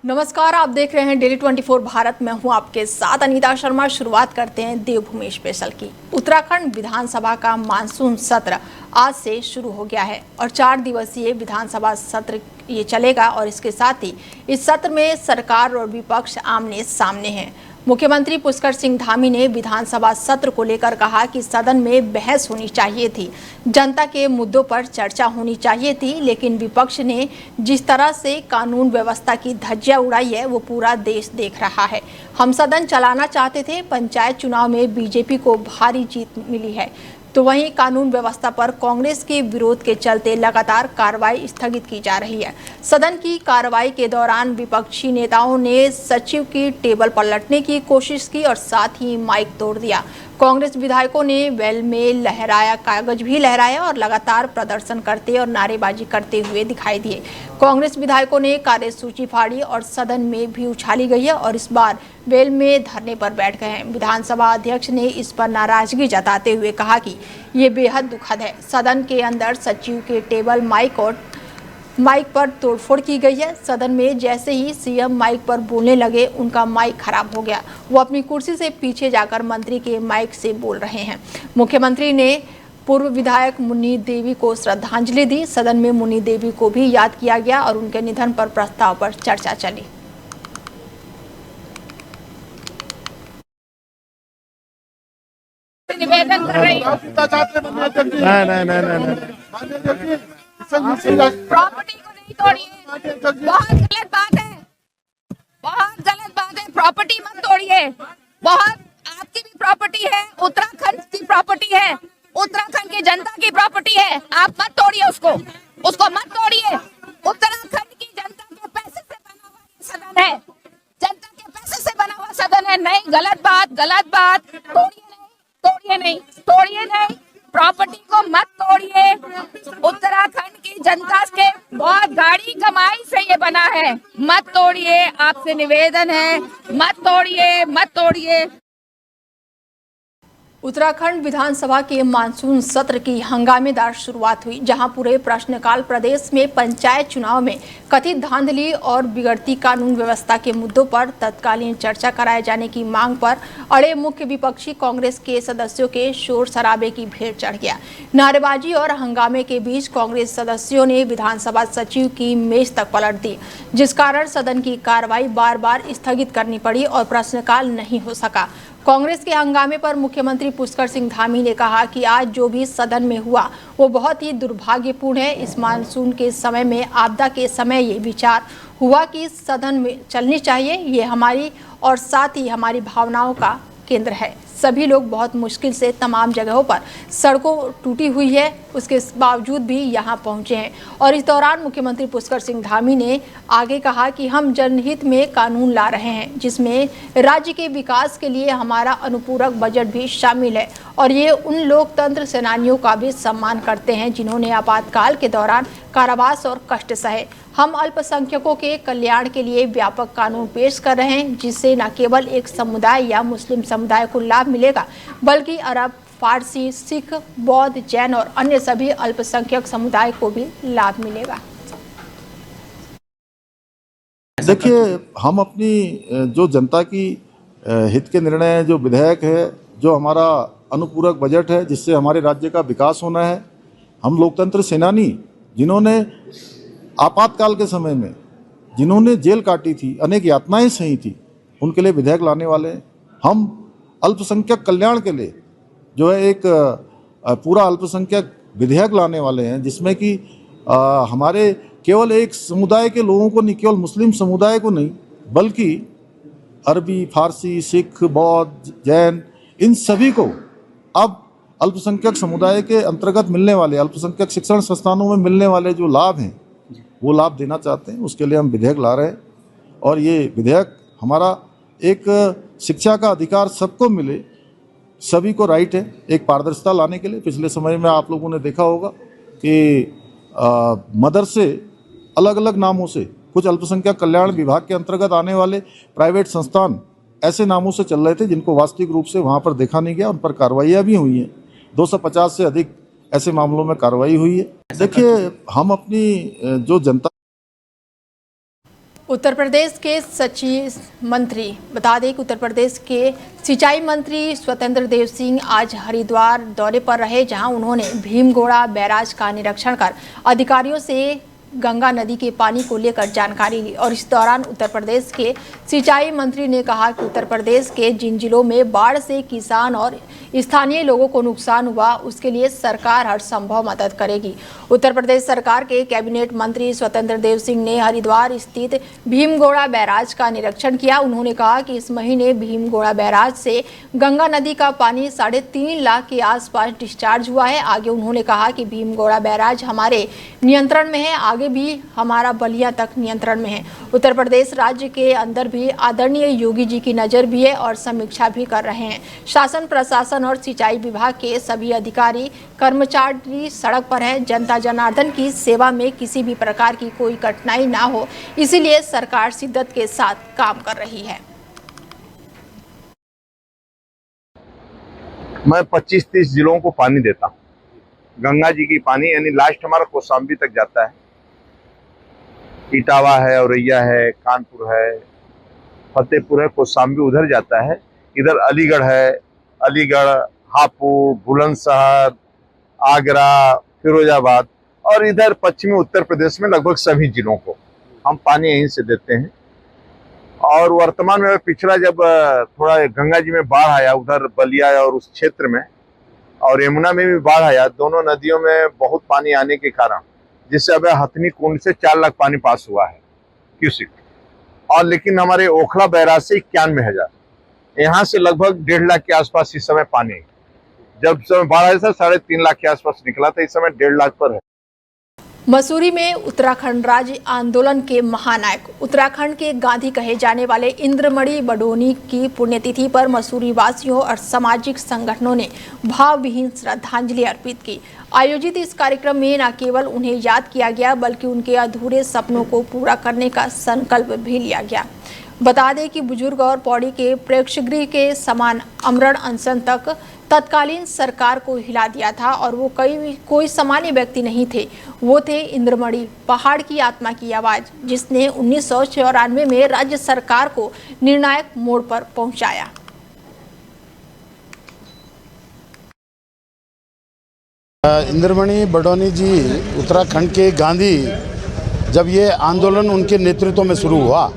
नमस्कार, आप देख रहे हैं डेली 24 भारत में हूं आपके साथ अनीता शर्मा। शुरुआत करते हैं देवभूमि स्पेशल की। उत्तराखंड विधानसभा का मानसून सत्र आज से शुरू हो गया है और 4 दिवसीय विधानसभा सत्र ये चलेगा और इसके साथ ही इस सत्र में सरकार और विपक्ष आमने सामने हैं। मुख्यमंत्री पुष्कर सिंह धामी ने विधानसभा सत्र को लेकर कहा कि सदन में बहस होनी चाहिए थी, जनता के मुद्दों पर चर्चा होनी चाहिए थी, लेकिन विपक्ष ने जिस तरह से कानून व्यवस्था की धज्जियां उड़ाई है वो पूरा देश देख रहा है। हम सदन चलाना चाहते थे, पंचायत चुनाव में बीजेपी को भारी जीत मिली है, तो वहीं कानून व्यवस्था पर कांग्रेस के विरोध के चलते लगातार कार्रवाई स्थगित की जा रही है। सदन की कार्रवाई के दौरान विपक्षी नेताओं ने सचिव की टेबल पलटने की कोशिश की और साथ ही माइक तोड़ दिया। कांग्रेस विधायकों ने वेल में लहराया, कागज भी लहराया और लगातार प्रदर्शन करते और नारेबाजी करते हुए दिखाई दिए। कांग्रेस विधायकों ने कार्यसूची फाड़ी और सदन में भी उछाली गई है और इस बार वेल में धरने पर बैठ गए हैं। विधानसभा अध्यक्ष ने इस पर नाराजगी जताते हुए कहा कि ये बेहद दुखद है। सदन के अंदर सचिव के टेबल, माइक पर तोड़फोड़ की गई है। सदन में जैसे ही सीएम माइक पर बोलने लगे, उनका माइक खराब हो गया। वो अपनी कुर्सी से पीछे जाकर मंत्री के माइक से बोल रहे हैं। मुख्यमंत्री ने पूर्व विधायक मुन्नी देवी को श्रद्धांजलि दी। सदन में मुन्नी देवी को भी याद किया गया और उनके निधन पर प्रस्ताव पर चर्चा चली। निवेदन कर रही हूँ, प्रॉपर्टी को नहीं तोड़िए। बहुत गलत बात है, बहुत गलत बात है। प्रॉपर्टी मत तोड़िए। बहुत आपकी भी प्रॉपर्टी है, उत्तराखंड की प्रॉपर्टी है, उत्तराखंड की जनता की प्रॉपर्टी है। आप मत तोड़िए उसको मत तोड़िए। उत्तराखंड की जनता के पैसे से बना हुआ ये सदन है, जनता के पैसे से बना हुआ सदन है। नहीं, गलत बात। तोड़िए नहीं, प्रॉपर्टी को मत तोड़िए। उत्तराखंड की जनता के बहुत गाड़ी कमाई से ये बना है, मत तोड़िए। आपसे निवेदन है, मत तोड़िए। उत्तराखंड विधानसभा के मानसून सत्र की हंगामेदार शुरुआत हुई, जहां पूरे प्रश्नकाल प्रदेश में पंचायत चुनाव में कथित धांधली और बिगड़ती कानून व्यवस्था के मुद्दों पर तत्कालीन चर्चा कराए जाने की मांग पर अड़े मुख्य विपक्षी कांग्रेस के सदस्यों के शोर शराबे की भीड़ चढ़ गया। नारेबाजी और हंगामे के बीच कांग्रेस सदस्यों ने विधानसभा सचिव की मेज तक पलट दी, जिस कारण सदन की कार्रवाई बार बार स्थगित करनी पड़ी और प्रश्नकाल नहीं हो सका। कांग्रेस के हंगामे पर मुख्यमंत्री पुष्कर सिंह धामी ने कहा कि आज जो भी सदन में हुआ वो बहुत ही दुर्भाग्यपूर्ण है। इस मानसून के समय में, आपदा के समय ये विचार हुआ कि सदन में चलनी चाहिए, ये हमारी और साथ ही हमारी भावनाओं का केंद्र है। सभी लोग बहुत मुश्किल से तमाम जगहों पर सड़कों टूटी हुई है, उसके बावजूद भी यहाँ पहुँचे हैं। और इस दौरान मुख्यमंत्री पुष्कर सिंह धामी ने आगे कहा कि हम जनहित में कानून ला रहे हैं, जिसमें राज्य के विकास के लिए हमारा अनुपूरक बजट भी शामिल है और ये उन लोकतंत्र सेनानियों का भी सम्मान करते हैं जिन्होंने आपातकाल के दौरान कारावास और कष्ट सहे। हम अल्पसंख्यकों के कल्याण के लिए व्यापक कानून पेश कर रहे हैं, जिससे न केवल एक समुदाय या मुस्लिम समुदाय को लाभ मिलेगा, बल्कि अरब, फारसी, सिख, बौद्ध, जैन और अन्य सभी अल्पसंख्यक समुदाय को भी लाभ मिलेगा। देखिए, हम अपनी जो जनता की हित के निर्णय, जो विधेयक है, जो हमारा अनुपूरक बजट है, जिससे हमारे राज्य का विकास होना है, हम लोकतंत्र सेनानी जिन्होंने आपातकाल के समय में जिन्होंने जेल काटी थी, अनेक यातनाएं सही थी, उनके लिए विधेयक लाने वाले हैं। हम अल्पसंख्यक कल्याण के लिए जो है एक पूरा अल्पसंख्यक विधेयक लाने वाले हैं, जिसमें कि हमारे केवल एक समुदाय के लोगों को नहीं, केवल मुस्लिम समुदाय को नहीं, बल्कि अरबी, फारसी, सिख, बौद्ध, जैन, इन सभी को अब अल्पसंख्यक समुदाय के अंतर्गत मिलने वाले, अल्पसंख्यक शिक्षण संस्थानों में मिलने वाले जो लाभ हैं वो लाभ देना चाहते हैं। उसके लिए हम विधेयक ला रहे हैं और ये विधेयक हमारा एक शिक्षा का अधिकार सबको मिले, सभी को राइट है, एक पारदर्शिता लाने के लिए। पिछले समय में आप लोगों ने देखा होगा कि मदरसे अलग अलग नामों से, कुछ अल्पसंख्यक कल्याण विभाग के अंतर्गत आने वाले प्राइवेट संस्थान ऐसे नामों से चल रहे थे जिनको वास्तविक रूप से वहाँ पर देखा नहीं गया। उन पर कार्रवाइयाँ भी हुई हैं, 250 से अधिक ऐसे मामलों में कार्रवाई हुई है। देखिए, हम अपनी जो जनता उत्तर प्रदेश के सचिव मंत्री बता दें कि उत्तर प्रदेश के सिंचाई मंत्री स्वतंत्र देव सिंह आज हरिद्वार दौरे पर रहे, जहां उन्होंने भीमगोड़ा बैराज का निरीक्षण कर अधिकारियों से गंगा नदी के पानी को लेकर जानकारी ली। और इस दौरान उत्तर प्रदेश के सिंचाई मंत्री ने कहा कि उत्तर प्रदेश के जिन जिलों में बाढ़ से किसान और स्थानीय लोगों को नुकसान हुआ, उसके लिए सरकार हर संभव मदद करेगी। उत्तर प्रदेश सरकार के कैबिनेट मंत्री स्वतंत्र देव सिंह ने हरिद्वार स्थित भीमगोड़ा बैराज का निरीक्षण किया। उन्होंने कहा कि इस महीने भीमगोड़ा बैराज से गंगा नदी का पानी 3.5 लाख के आसपास डिस्चार्ज हुआ है। आगे उन्होंने कहा कि भीमगोड़ा बैराज हमारे नियंत्रण में है, आगे भी हमारा बलिया तक नियंत्रण में है। उत्तर प्रदेश राज्य के अंदर भी आदरणीय योगी जी की नज़र भी है और समीक्षा भी कर रहे हैं। शासन प्रशासन और सिंचाई विभाग के सभी अधिकारी कर्मचारी सड़क पर हैं। जनता जनार्दन की सेवा में किसी भी प्रकार की कोई कठिनाई ना हो, इसीलिए सरकार शिद्दत के साथ काम कर रही है। मैं 25-30 जिलों को पानी देता हूँ, गंगा जी की पानी, यानी लास्ट हमारा कौशाम्बी तक जाता है। इटावा है, औरैया है, कानपुर है, फतेहपुर है, कौशाम्बी उधर जाता है। इधर अलीगढ़ है, अलीगढ़, हापुड़, बुलंदशहर, आगरा, फिरोजाबाद और इधर पश्चिमी उत्तर प्रदेश में लगभग सभी जिलों को हम पानी यहीं से देते हैं। और वर्तमान में पिछला जब थोड़ा गंगा जी में बाढ़ आया उधर बलिया और उस क्षेत्र में, और यमुना में भी बाढ़ आया, दोनों नदियों में बहुत पानी आने के कारण जिससे अब हथनी कुंड से 4 लाख पानी पास हुआ है क्यूसिक, और लेकिन हमारे ओखला बैराज से 91,000, यहाँ से लगभग 1.5 लाख के आसपास इस समय पानी। जब समय बाढ़ आया था 3.5 लाख के आसपास निकला था, इस समय 1.5 लाख पर है। मसूरी में उत्तराखंड राज्य आंदोलन के महानायक उत्तराखंड के गांधी कहे जाने वाले इंद्रमणि बडोनी की पुण्यतिथि पर मसूरी वासियों और सामाजिक संगठनों ने भावविहीन श्रद्धांजलि अर्पित की। आयोजित इस कार्यक्रम में न केवल उन्हें याद किया गया, बल्कि उनके अधूरे सपनों को पूरा करने का संकल्प भी लिया गया। बता दें कि बुजुर्ग और पौड़ी के प्रेक्षागृह के समान आमरण अनशन तक तत्कालीन सरकार को हिला दिया था, और वो कोई सामान्य व्यक्ति नहीं थे, वो थे इंद्रमणि, पहाड़ की आत्मा की आवाज, जिसने 1994 में राज्य सरकार को निर्णायक मोड़ पर पहुंचाया। इंद्रमणि बडोनी जी उत्तराखंड के गांधी, जब ये आंदोलन उनके नेतृत्व में शुरू हुआ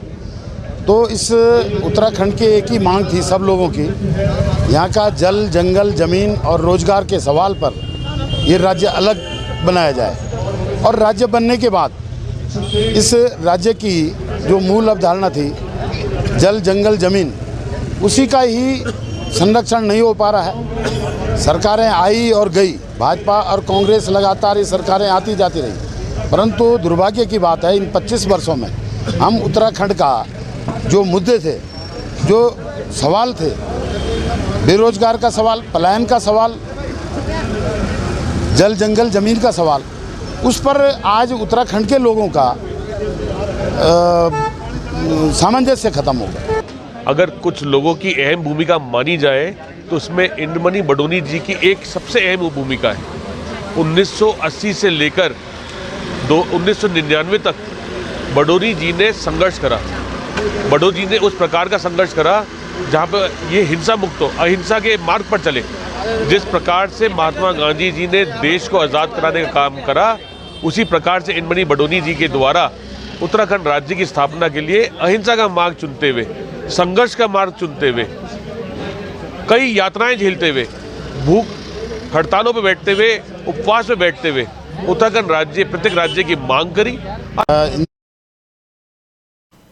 तो इस उत्तराखंड के एक ही मांग थी सब लोगों की, यहाँ का जल, जंगल, ज़मीन और रोजगार के सवाल पर ये राज्य अलग बनाया जाए। और राज्य बनने के बाद इस राज्य की जो मूल अवधारणा थी जल, जंगल, ज़मीन, उसी का ही संरक्षण नहीं हो पा रहा है। सरकारें आई और गई, भाजपा और कांग्रेस लगातार ये सरकारें आती जाती रही, परंतु दुर्भाग्य की बात है इन 25 वर्षों में हम उत्तराखंड का जो मुद्दे थे, जो सवाल थे, बेरोजगार का सवाल, पलायन का सवाल, जल, जंगल, ज़मीन का सवाल, उस पर आज उत्तराखंड के लोगों का सामंजस्य खत्म हो गया। अगर कुछ लोगों की अहम भूमिका मानी जाए तो उसमें इंद्रमणि बडोनी जी की एक सबसे अहम भूमिका है। 1980 से लेकर 1999 तक बडोनी जी ने संघर्ष करा। बडोनी जी ने उस प्रकार का संघर्ष करा जहाँ पर ये हिंसा मुक्त हो, अहिंसा के मार्ग पर चले। जिस प्रकार से महात्मा गांधी जी ने देश को आज़ाद कराने का काम करा, उसी प्रकार से इंद्रमणि बडोनी जी के द्वारा उत्तराखंड राज्य की स्थापना के लिए अहिंसा का मार्ग चुनते हुए, संघर्ष का मार्ग चुनते हुए, कई यातनाएं झेलते हुए, भूख हड़तालों पर बैठते हुए, उपवास में बैठते हुए उत्तराखंड राज्य प्रत्येक राज्य की मांग करी।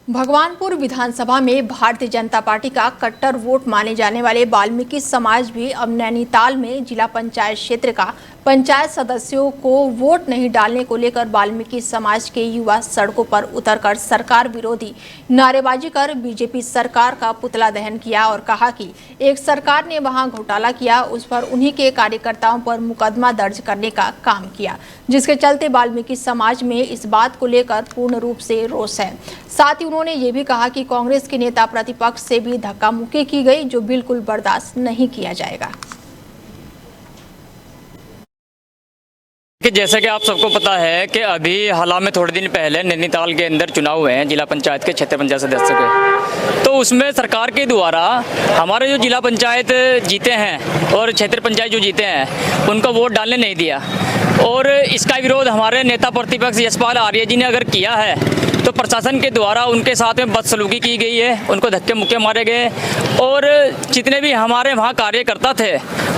भगवानपुर विधानसभा में भारतीय जनता पार्टी का कट्टर वोट माने जाने वाले वाल्मीकि समाज भी अब नैनीताल में जिला पंचायत क्षेत्र का पंचायत सदस्यों को वोट नहीं डालने को लेकर वाल्मीकि समाज के युवा सड़कों पर उतरकर सरकार विरोधी नारेबाजी कर बीजेपी सरकार का पुतला दहन किया और कहा कि एक सरकार ने वहां घोटाला किया, उस पर उन्हीं के कार्यकर्ताओं पर मुकदमा दर्ज करने का काम किया, जिसके चलते वाल्मीकि समाज में इस बात को लेकर पूर्ण रूप से रोष है। साथ ही उन्होंने ये भी कहा कि कांग्रेस के नेता प्रतिपक्ष से भी धक्का मुक्की की गई, जो बिल्कुल बर्दाश्त नहीं किया जाएगा। कि जैसे कि आप सबको पता है कि अभी हाल में थोड़े दिन पहले नैनीताल के अंदर चुनाव हुए हैं जिला पंचायत के क्षेत्र पंचायत सदस्य के। तो उसमें सरकार के द्वारा हमारे जो जिला पंचायत जीते हैं और क्षेत्र पंचायत जो जीते हैं उनको वोट डालने नहीं दिया, और इसका विरोध हमारे नेता प्रतिपक्ष यशपाल आर्य जी ने अगर किया है तो प्रशासन के द्वारा उनके साथ में बदसलूकी की गई है, उनको धक्के मुक्के मारे गए, और जितने भी हमारे वहाँ कार्यकर्ता थे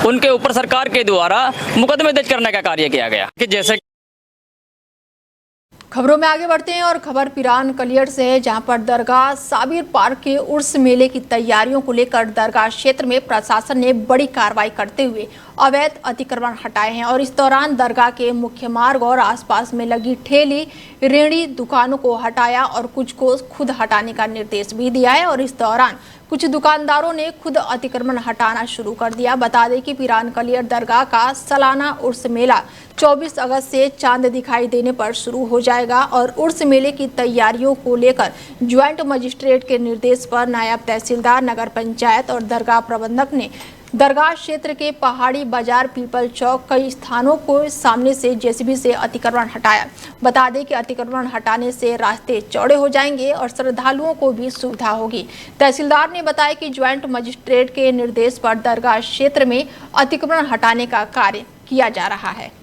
उनके ऊपर सरकार के द्वारा मुकदमे दर्ज करने का कार्य किया गया। कि जैसे खबरों में आगे बढ़ते हैं और खबर पिरान कलियर से है, जहां पर दरगाह साबिर पार्क के उर्स मेले की तैयारियों को लेकर दरगाह क्षेत्र में प्रशासन ने बड़ी कार्रवाई करते हुए अवैध अतिक्रमण हटाए हैं। और इस दौरान दरगाह के मुख्य मार्ग और आसपास में लगी ठेली रेहड़ी दुकानों को हटाया और कुछ को खुद हटाने का निर्देश भी दिया है। और इस दौरान कुछ दुकानदारों ने खुद अतिक्रमण हटाना शुरू कर दिया। बता दें कि पिरान कलियर दरगाह का सालाना उर्स मेला 24 अगस्त से चांद दिखाई देने पर शुरू हो जाएगा। और उर्स मेले की तैयारियों को लेकर ज्वाइंट मजिस्ट्रेट के निर्देश पर नायब तहसीलदार, नगर पंचायत और दरगाह प्रबंधक ने दरगाह क्षेत्र के पहाड़ी बाजार, पीपल चौक, कई स्थानों को सामने से जेसीबी से अतिक्रमण हटाया। बता दें कि अतिक्रमण हटाने से रास्ते चौड़े हो जाएंगे और श्रद्धालुओं को भी सुविधा होगी। तहसीलदार ने बताया कि ज्वाइंट मजिस्ट्रेट के निर्देश पर दरगाह क्षेत्र में अतिक्रमण हटाने का कार्य किया जा रहा है।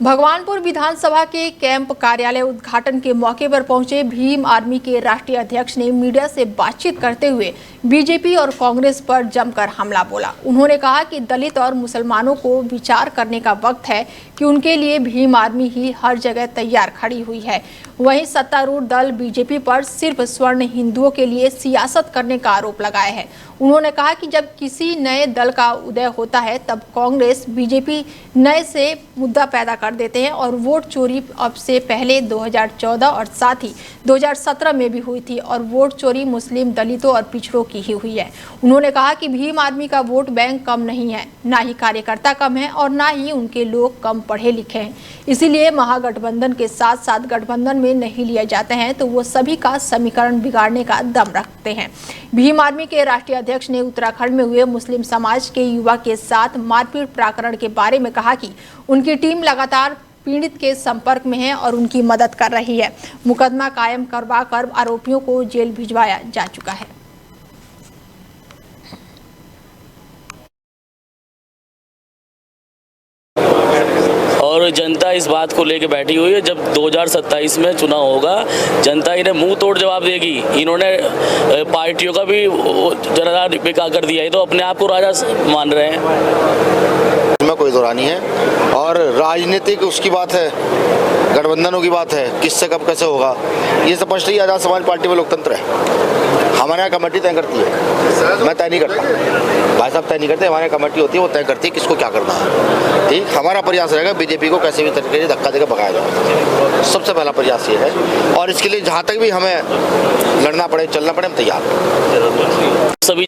भगवानपुर विधानसभा के कैंप कार्यालय उद्घाटन के मौके पर पहुंचे भीम आर्मी के राष्ट्रीय अध्यक्ष ने मीडिया से बातचीत करते हुए बीजेपी और कांग्रेस पर जमकर हमला बोला। उन्होंने कहा कि दलित और मुसलमानों को विचार करने का वक्त है कि उनके लिए भीम आर्मी ही हर जगह तैयार खड़ी हुई है। वहीं सत्तारूढ़ दल बीजेपी पर सिर्फ स्वर्ण हिंदुओं के लिए सियासत करने का आरोप लगाया है। उन्होंने कहा कि जब किसी नए दल का उदय होता है तब कांग्रेस बीजेपी नए से मुद्दा पैदा कर देते हैं और वोट चोरी अब से पहले 2014 और साथ ही 2017 में भी हुई थी और वोट चोरी मुस्लिम, दलितों और पिछड़ों की ही हुई है। उन्होंने कहा कि भीम आर्मी का वोट बैंक कम नहीं है, ना ही कार्यकर्ता कम है और ना ही उनके लोग कम पढ़े लिखे हैं। इसीलिए महागठबंधन के साथ साथ गठबंधन में नहीं लिए जाते हैं तो वो सभी का समीकरण बिगाड़ने का दम रखते हैं। भीम आर्मी के राष्ट्रीय अध्यक्ष ने उत्तराखंड में हुए मुस्लिम समाज के युवा के साथ मारपीट प्रकरण के बारे में कहा कि उनकी टीम लगातार पीड़ित के संपर्क में है और उनकी मदद कर रही है। मुकदमा कायम करवा कर आरोपियों को जेल भिजवाया जा चुका है। और जनता इस बात को लेकर बैठी हुई है, जब 2027 में चुनाव होगा जनता इन्हें मुंह तोड़ जवाब देगी। इन्होंने पार्टियों का भी जरा बेकार कर दिया है, तो अपने आप को राजा मान रहे हैं। इसमें कोई दो राय नहीं है और राजनीतिक उसकी बात है, गठबंधनों की बात है, किससे कब कैसे होगा ये स्पष्ट ही आजाद समाज पार्टी में लोकतंत्र है। हमारे यहाँ कमेटी तय करती है, मैं तय नहीं करता, भाई साहब तय नहीं करते, हमारे कमेटी होती है, वो तय करती है किसको क्या करना है। ठीक, हमारा प्रयास रहेगा बीजेपी को कैसे भी तरीके से धक्का देकर भगाया जाए, सबसे पहला प्रयास ये है। और इसके लिए जहाँ तक भी हमें लड़ना पड़े, चलना पड़े, हम तैयार हैं। सभी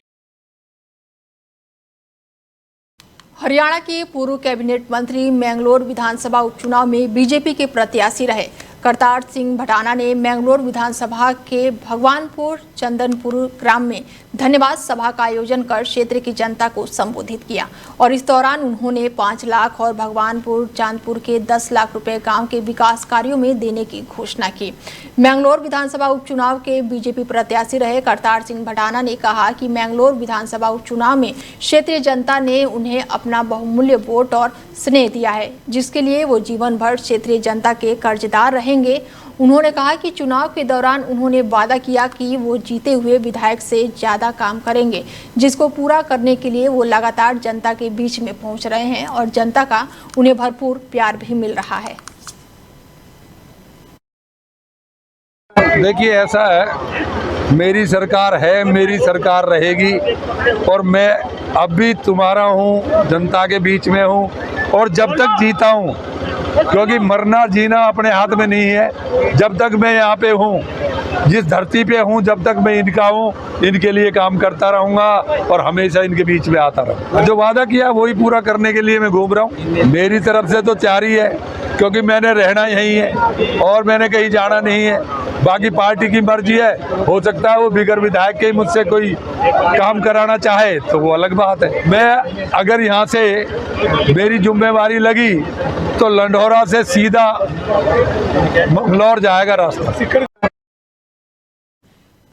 हरियाणा के पूर्व कैबिनेट मंत्री मैंगलोर विधानसभा उपचुनाव में बीजेपी के प्रत्याशी रहे करतार सिंह भटाना ने मैंगलोर विधानसभा के भगवानपुर चंदनपुर ग्राम में धन्यवाद सभा का आयोजन कर क्षेत्र की जनता को संबोधित किया। और इस दौरान उन्होंने 5 लाख और भगवानपुर चांदपुर के 10 लाख रुपए गांव के विकास कार्यों में देने की घोषणा की। मैंगलोर विधानसभा उपचुनाव के बीजेपी प्रत्याशी रहे करतार सिंह भटाना ने कहा कि मैंगलोर विधानसभा उपचुनाव में क्षेत्रीय जनता ने उन्हें अपना बहुमूल्य वोट और स्नेह दिया है, जिसके लिए वो जीवन भर क्षेत्रीय जनता के कर्जदार रहेंगे। उन्होंने कहा कि चुनाव के दौरान उन्होंने वादा किया कि वो जीते हुए विधायक से ज्यादा काम करेंगे, जिसको पूरा करने के लिए वो लगातार जनता के बीच में पहुंच रहे हैं और जनता का उन्हें भरपूर प्यार भी मिल रहा है। देखिए ऐसा है, मेरी सरकार है, मेरी सरकार रहेगी और मैं अब भी तुम्हारा हूँ, जनता के बीच में हूँ और जब तक जीता हूँ, क्योंकि मरना जीना अपने हाथ में नहीं है। जब तक मैं यहाँ पे हूँ, जिस धरती पे हूँ, जब तक मैं इनका हूँ, इनके लिए काम करता रहूँगा और हमेशा इनके बीच में आता रहूँगा। जो वादा किया वही पूरा करने के लिए मैं घूम रहा हूँ। मेरी तरफ से तो तैयारी है, क्योंकि मैंने रहना यहीं है और मैंने कहीं जाना नहीं है। बाकी पार्टी की मर्जी है, हो सकता है वो बिगर विधायक के मुझसे कोई काम कराना चाहे तो वो अलग बात है। मैं अगर यहाँ से मेरी जिम्मेवारी लगी तो लंढौरा से सीधा मंगलौर जाएगा रास्ता।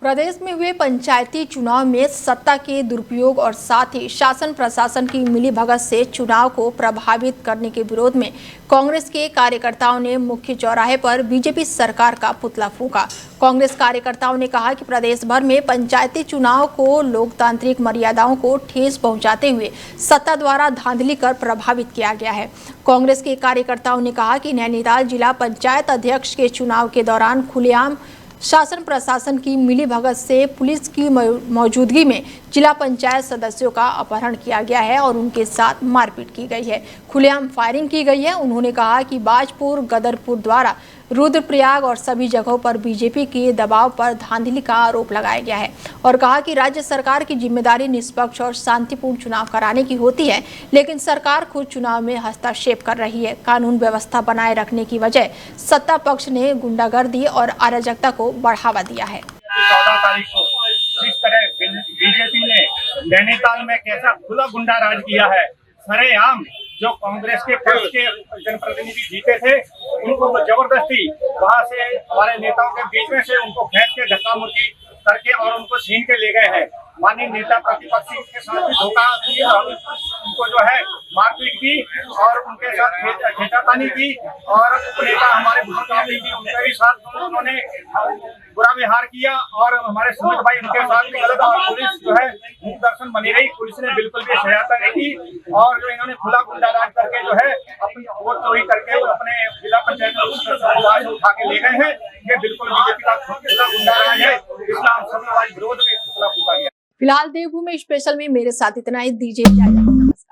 प्रदेश में हुए पंचायती चुनाव में सत्ता के दुरुपयोग और साथ ही शासन प्रशासन की मिलीभगत से चुनाव को प्रभावित करने के विरोध में कांग्रेस के कार्यकर्ताओं ने मुख्य चौराहे पर बीजेपी सरकार का पुतला फूंका। कांग्रेस कार्यकर्ताओं ने कहा कि प्रदेश भर में पंचायती चुनाव को लोकतांत्रिक मर्यादाओं को ठेस पहुंचाते हुए सत्ता द्वारा धांधली कर प्रभावित किया गया है। कांग्रेस के कार्यकर्ताओं ने कहा कि नैनीताल जिला पंचायत अध्यक्ष के चुनाव के दौरान खुलेआम शासन प्रशासन की मिलीभगत से पुलिस की मौजूदगी में जिला पंचायत सदस्यों का अपहरण किया गया है और उनके साथ मारपीट की गई है, खुलेआम फायरिंग की गई है। उन्होंने कहा कि बाजपुर, गदरपुर द्वारा रुद्रप्रयाग और सभी जगहों पर बीजेपी के दबाव पर धांधली का आरोप लगाया गया है और कहा कि राज्य सरकार की जिम्मेदारी निष्पक्ष और शांतिपूर्ण चुनाव कराने की होती है, लेकिन सरकार खुद चुनाव में हस्तक्षेप कर रही है। कानून व्यवस्था बनाए रखने की वजह सत्ता पक्ष ने गुंडागर्दी और अराजकता को बढ़ावा दिया है। 14 तारीख को जिस तरह बीजेपी ने नैनीताल में कैसा खुला गुंडा राज किया है, सरेआम जो कांग्रेस के पक्ष के जनप्रतिनिधि जीते थे उनको जबरदस्ती वहां से हमारे नेताओं के बीच में से उनको फेंक के धक्का मुक्की करके और उनको छीन के ले गए हैं। माननीय नेता प्रतिपक्षी के साथ भी धोखा किया, उनको जो है मारपीट की और उनके साथ खेचातानी की और नेता हमारे बुजुर्ग थी उनके भी साथ उन्होंने बुरा व्यवहार किया और हमारे सुमित भाई उनके साथ भी गलत और पुलिस जो है मुख दर्शन बनी रही। पुलिस ने बिल्कुल भी सहायता नहीं की और जो इन्होंने खुला गुंडा राज करके जो है अपनी वोट चोरी करके अपने जिला पंचायत उठा के ले गए हैं। ये बिल्कुल बीजेपी का खुला गुंडा राज है, इसका हम सब विरोध में खुला फूका गया। फिलहाल देवभूमि स्पेशल में मेरे साथ इतना ही, दीजिए इजाजत।